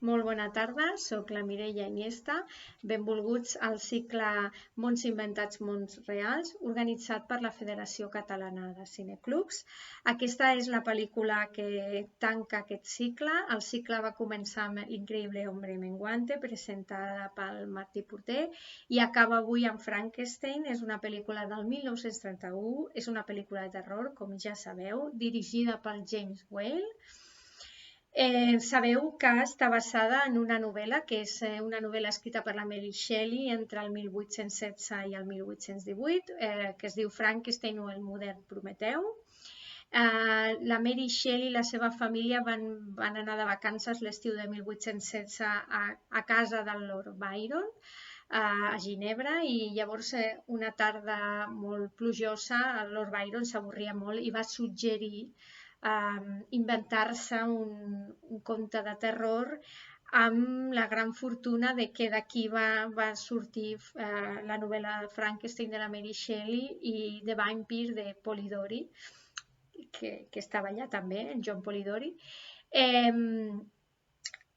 Molt bona tarda, soc la Mireia Iniesta. Benvolguts al cicle Mons Inventats, Mons Reals, organitzat per la Federació Catalana de Cineclubs. Aquesta és la pel·lícula que tanca aquest cicle. El cicle va començar amb L'increïble hombre menguante, presentada pel Martí Porter, i acaba avui amb Frankenstein. És una pel·lícula del 1931, és una pel·lícula de terror, com ja sabeu, dirigida pel James Whale. Sabeu que està basada en una novel·la, que és una novel·la escrita per la Mary Shelley entre el 1816 i el 1818, que es diu Frankenstein o el modern Prometeu. La Mary Shelley i la seva família van anar de vacances l'estiu de 1816 a casa del Lord Byron, a Ginebra, i llavors una tarda molt plujosa el Lord Byron s'avorria molt i va suggerir inventar-se un conte de terror amb la gran fortuna de que d'aquí va sortir la novel·la Frankenstein de la Mary Shelley i The Vampire de Polidori, que estava allà també, en John Polidori.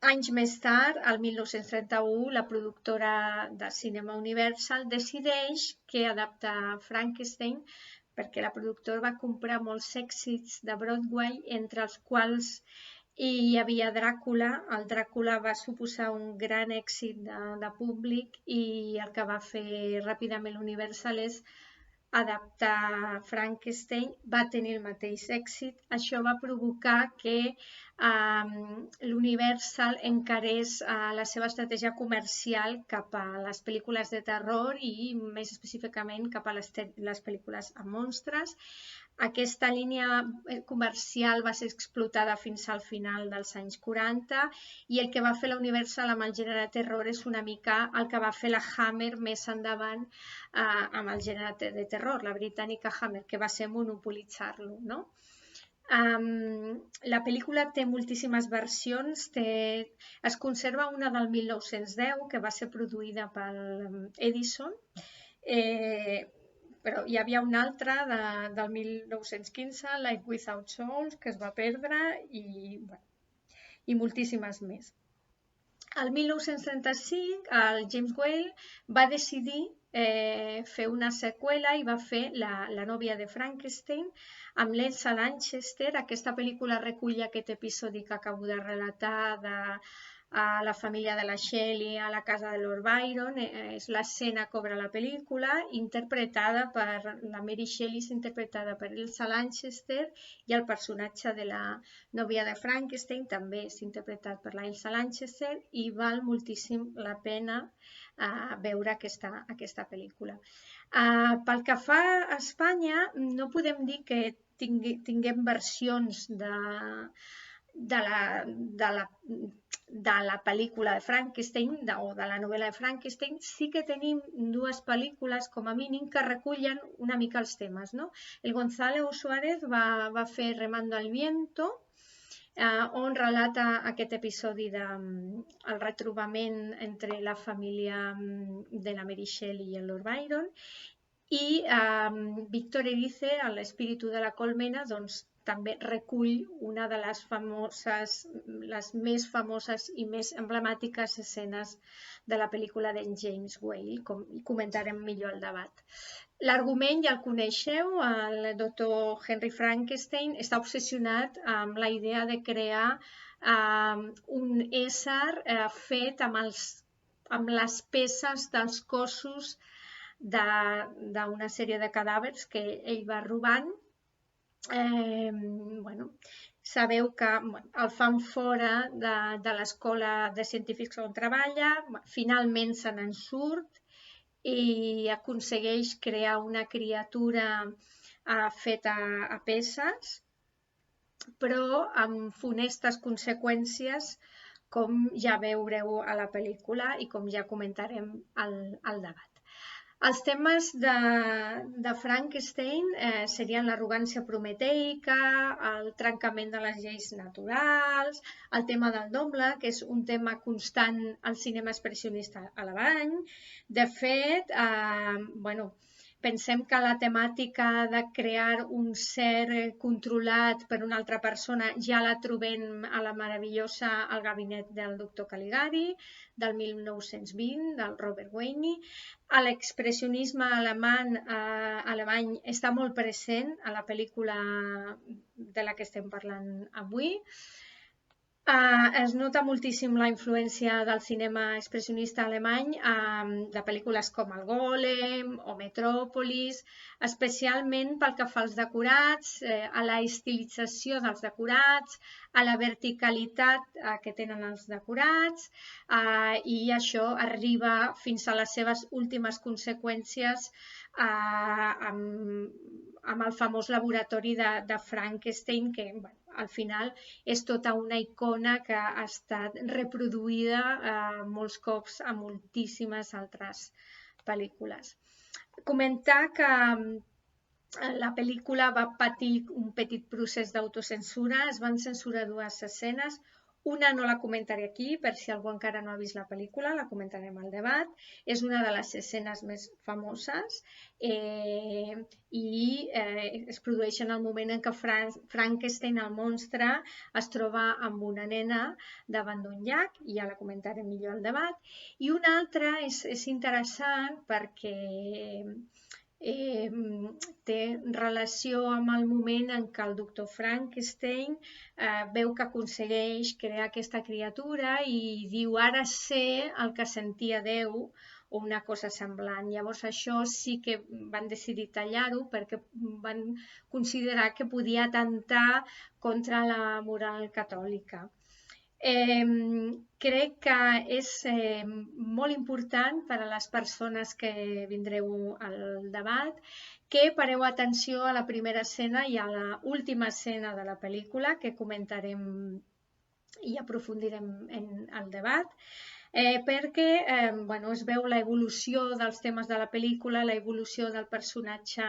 Anys més tard, el 1931, la productora de cinema Universal decideix que adapta Frankenstein perquè la productora va comprar molts èxits de Broadway, entre els quals hi havia Dràcula. El Dràcula va suposar un gran èxit de públic i el que va fer ràpidament l'Universal és adaptar Frankenstein. Va tenir el mateix èxit. Això va provocar que l'Universal encarés la seva estratègia comercial cap a les pel·lícules de terror i més específicament cap a les pel·lícules amb monstres. Aquesta línia comercial va ser explotada fins al final dels anys 40 i el que va fer la Universal amb el gènere de terror és una mica el que va fer la Hammer més endavant amb el gènere de terror, la britànica Hammer, que va ser monopolitzar-lo, no? La pel·lícula té moltíssimes versions. Es conserva una del 1910 que va ser produïda per Edison, però hi havia una altra del 1915, Life Without Souls, que es va perdre, i moltíssimes més. El 1935 el James Whale va decidir fer una seqüela i va fer La nòvia de Frankenstein amb l'Elsa Lanchester. Aquesta pel·lícula recull aquest episodi que acabo de relatar a la família de la Shelley a la casa de Lord Byron. És l'escena que obre la pel·lícula, interpretada per la Mary Shelley, interpretada per Elsa Lanchester, i el personatge de la nòvia de Frankenstein també és interpretat per la Elsa Lanchester, i val moltíssim la pena veure aquesta pel·lícula. Pel que fa a Espanya, no podem dir que tinguem versions de la pel·lícula de Frankenstein o de la novel·la de Frankenstein. Sí que tenim dues pel·lícules, com a mínim, que recullen una mica els temes, no? El Gonzalo Suárez va fer Remando al Viento, on relata aquest episodi del retrobament entre la família de la Mary Shelley i el Lord Byron, i Víctor Erice, l'espíritu de la colmena, doncs també recull una de les més famoses i més emblemàtiques escenes de la pel·lícula d'en James Whale, i comentarem millor el debat. L'argument ja el coneixeu. El doctor Henry Frankenstein està obsessionat amb la idea de crear un ésser fet amb les peces dels cossos d'una sèrie de cadàvers que ell va robant. Sabeu que el fan fora de l'escola de científics on treballa, finalment se n'en surt i aconsegueix crear una criatura feta a peces, però amb funestes conseqüències, com ja veureu a la pel·lícula i com ja comentarem al debat. Els temes de Frankenstein serien l'arrogància prometeica, el trencament de les lleis naturals, el tema del doble, que és un tema constant al cinema expressionista alemany. De fet, Pensem que la temàtica de crear un ser controlat per una altra persona ja la trobem a la meravellosa El gabinet del doctor Caligari, del 1920, del Robert Wiene. L'expressionisme alemany està molt present a la pel·lícula de la que estem parlant avui. Es nota moltíssim la influència del cinema expressionista alemany de pel·lícules com El Golem o Metròpolis, especialment pel que fa als decorats, a la estilització dels decorats, a la verticalitat que tenen els decorats, i això arriba fins a les seves últimes conseqüències amb el famós laboratori de Frankenstein, que al final és tota una icona que ha estat reproduïda molts cops a moltíssimes altres pel·lícules. Comentar que la pel·lícula va patir un petit procés d'autocensura, es van censurar 2 escenes. Una no la comentaré aquí, per si algú encara no ha vist la pel·lícula, la comentarem al debat. És una de les escenes més famoses i es produeix en el moment en què Frankenstein, el monstre, es troba amb una nena davant d'un llac, i ja la comentarem millor al debat. I una altra és interessant perquè té relació amb el moment en què el doctor Frankenstein veu que aconsegueix crear aquesta criatura i diu ara sé el que sentia Déu o una cosa semblant. Llavors això sí que van decidir tallar-ho perquè van considerar que podia atemptar contra la moral catòlica. Crec que és molt important per a les persones que vindreu al debat que pareu atenció a la primera escena i a l'última escena de la pel·lícula, que comentarem i aprofundirem en el debat, perquè es veu l'evolució dels temes de la pel·lícula, l'evolució del personatge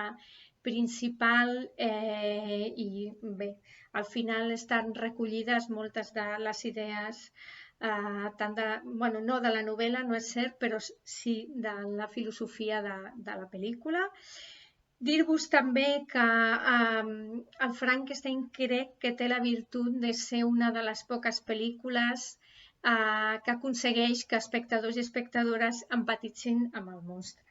principal i bé, al final estan recollides moltes de les idees, no de la novel·la, no és cert, però sí de la filosofia de la pel·lícula. Dir-vos també que el Frankenstein crec que té la virtut de ser una de les poques pel·lícules que aconsegueix que espectadors i espectadores empatitzin amb el monstre.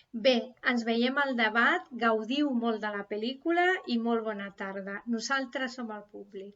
Bé, ens veiem al debat, gaudiu molt de la pel·lícula i molt bona tarda. Nosaltres som el públic.